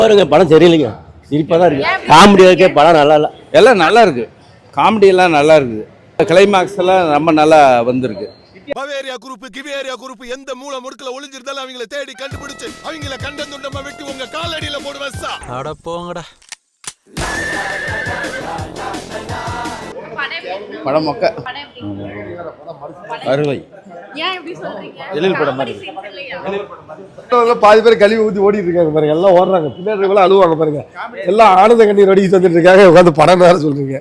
பாருங்க படம் சரியில்லைங்க, சிரிப்பாக தான் இருக்கு. காமெடி இருக்கே, படம் நல்லா இல்லை. எல்லாம் நல்லா இருக்கு, காமெடி எல்லாம் நல்லா இருக்குது. கிளைமாக்ஸ் எல்லாம் ரொம்ப நல்லா வந்திருக்கு. பவேரியா குரூப் கிவேரியா குரூப் எந்த மூல முடுக்குல ஒளிஞ்சிருந்தாலும் அவங்கள தேடி கண்டுபிடிச்சு அவங்கள கண்டந்துண்டமா வெட்டி உங்க காலடியில போடுவேன் சார். அட போங்கடா. படம் மொக்க அருமை. எழில் படம் மாதிரி பாதி பேர் கழிவு ஊற்றி ஓடிட்டு இருக்காங்க பாருங்க, எல்லாம் ஓடுறாங்க, பின்னாடி கூட அழுவாங்க பாருங்க, எல்லாம் ஆனந்த கண்ணீர் வடிக்கிட்டு வந்துட்டு இருக்காங்க. உட்காந்து படம் வேற சொல்றீங்க.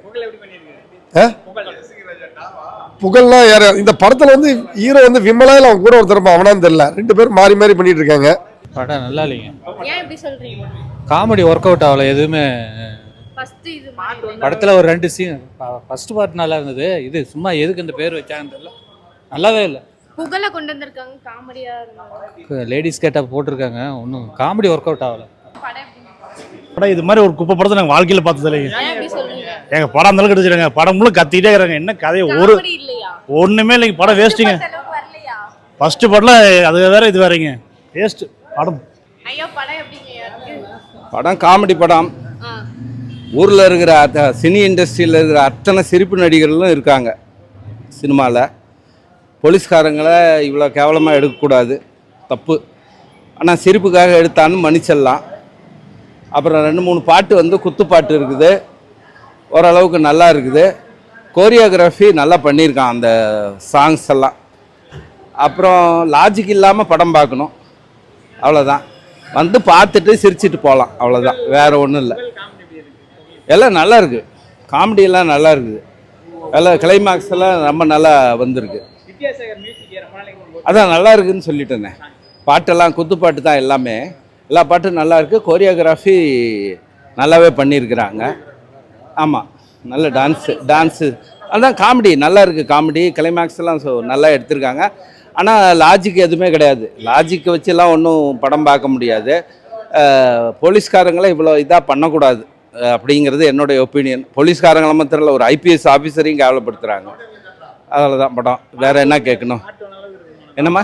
புகழ்லாம் யாரு இந்த படத்துல வந்து ஹீரோ வந்து விமலா இல்ல அவங்க கூட ஒருத்தர் அவனான்னு தெரியல, ரெண்டு பேரும் மாறி மாறி பண்ணிட்டு இருக்காங்க. படம் நல்லா இல்லைங்க. காமெடி ஒர்க் அவுட் ஆகல எதுவுமே. படத்துல ஒரு 2 சீன் ஃபர்ஸ்ட் பார்ட் நல்லா இருந்தது, இது சும்மா எதுக்கு இந்த பேர் வச்சாங்கன்னு தெரியல, நல்லாவே இல்லை. புகழ கொண்டு வந்திருக்காங்க, காமெடியா இருந்தாங்க. லேடிஸ் கேட்டா போட்டிருக்காங்க, ஒன்றும் காமெடி ஒர்க் அவுட் ஆகல. படம் இது மாதிரி ஒரு குப்பை படத்தை நாங்கள் வாழ்க்கையில் பார்த்தது இல்லைங்க. எங்க படம் அந்த அளவுக்கு எடுத்துருங்க, படம் முழு கத்திக்கிட்டே இருக்கிறாங்க. என்ன கதையை ஒரு ஒண்ணுமே இல்லைங்க, படம் வேஸ்ட்டுங்க. ஃபர்ஸ்ட் படம்ல அது வேற இது வேறங்க, வேஸ்ட் படம். படம் காமெடி படம். ஊரில் இருக்கிற சினி இண்டஸ்ட்ரியில் இருக்கிற அத்தனை சிரிப்பு நடிகர்களும் இருக்காங்க சினிமாவில். போலீஸ்காரங்களை இவ்வளோ கேவலமாக எடுக்கக்கூடாது, தப்பு. ஆனால் சிரிப்புக்காக எடுத்தான்னு மன்னிச்சிடலாம். அப்புறம் 2-3 பாட்டு வந்து குத்துப்பாட்டு இருக்குது, ஓரளவுக்கு நல்லா இருக்குது. கோரியோகிராஃபி நல்லா பண்ணியிருக்கான் அந்த சாங்ஸ் எல்லாம். அப்புறம் லாஜிக் இல்லாமல் படம் பார்க்கணும், அவ்வளோதான். வந்து பார்த்துட்டு சிரிச்சிட்டு போகலாம், அவ்வளோதான், வேறு ஒன்றும் இல்லை. எல்லாம் நல்லா இருக்குது, காமெடியெல்லாம் நல்லா இருக்குது, எல்லாம் கிளைமாக்ஸ் எல்லாம் ரொம்ப நல்லா வந்திருக்கு. அதான் நல்லா இருக்குதுன்னு சொல்லிட்டேனே. பாட்டெல்லாம் குத்துப்பாட்டு தான் எல்லாமே, எல்லா பாட்டும் நல்லா இருக்குது. கோரியோகிராஃபி நல்லாவே பண்ணியிருக்கிறாங்க. ஆமாம், நல்ல டான்ஸு அதுதான். காமெடி நல்லா இருக்குது, காமெடி கிளைமேக்ஸ் எல்லாம் நல்லா எடுத்திருக்காங்க. ஆனால் லாஜிக் எதுவுமே கிடையாது, லாஜிக்கை வச்சுலாம் ஒன்றும் படம் பார்க்க முடியாது. போலீஸ்காரங்களை இவ்வளோ இதாக பண்ணக்கூடாது அப்படிங்கிறது என்னுடைய ஒப்பீனியன். போலீஸ்காரங்களை மாத்திரம் இல்லை, ஒரு ஐபிஎஸ் ஆஃபீஸரையும் கேவலப்படுத்துகிறாங்க. அதில் தான் படம். வேறு என்ன கேட்கணும்? என்னம்மா?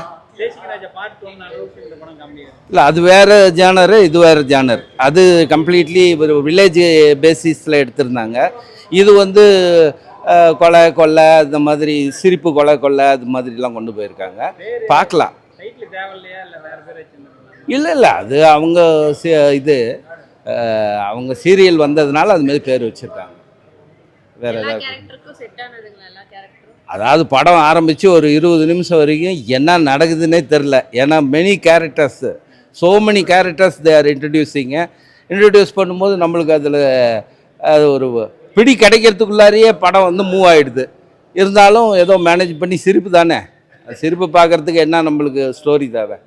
இல்லை, அது வேறு ஜானரு, இது வேறு ஜானர். அது கம்ப்ளீட்லி ஒரு வில்லேஜ் பேசிஸில் எடுத்திருந்தாங்க. இது வந்து கொலை கொள்ளை அந்த மாதிரி, சிரிப்பு கொலை கொள்ளை அது மாதிரிலாம் கொண்டு போயிருக்காங்க. பார்க்கலாம். இல்லை அது அவங்க இது அவங்க சீரியல் வந்ததுனால அதுமாரி பேர் வச்சுருக்காங்க. வேறு ஏதாவது அதாவது படம் ஆரம்பித்து ஒரு 20 நிமிஷம் வரைக்கும் என்ன நடக்குதுன்னே தெரில. ஏன்னா many characters, so many characters they are introduce பண்ணும்போது நம்மளுக்கு அதில் அது ஒரு பிடி கிடைக்கிறதுக்குள்ளாரையே படம் வந்து மூவ் ஆகிடுது. இருந்தாலும் ஏதோ மேனேஜ் பண்ணி சிரிப்பு தானே, சிரிப்பு பார்க்குறதுக்கு என்ன நம்மளுக்கு ஸ்டோரி தேவை.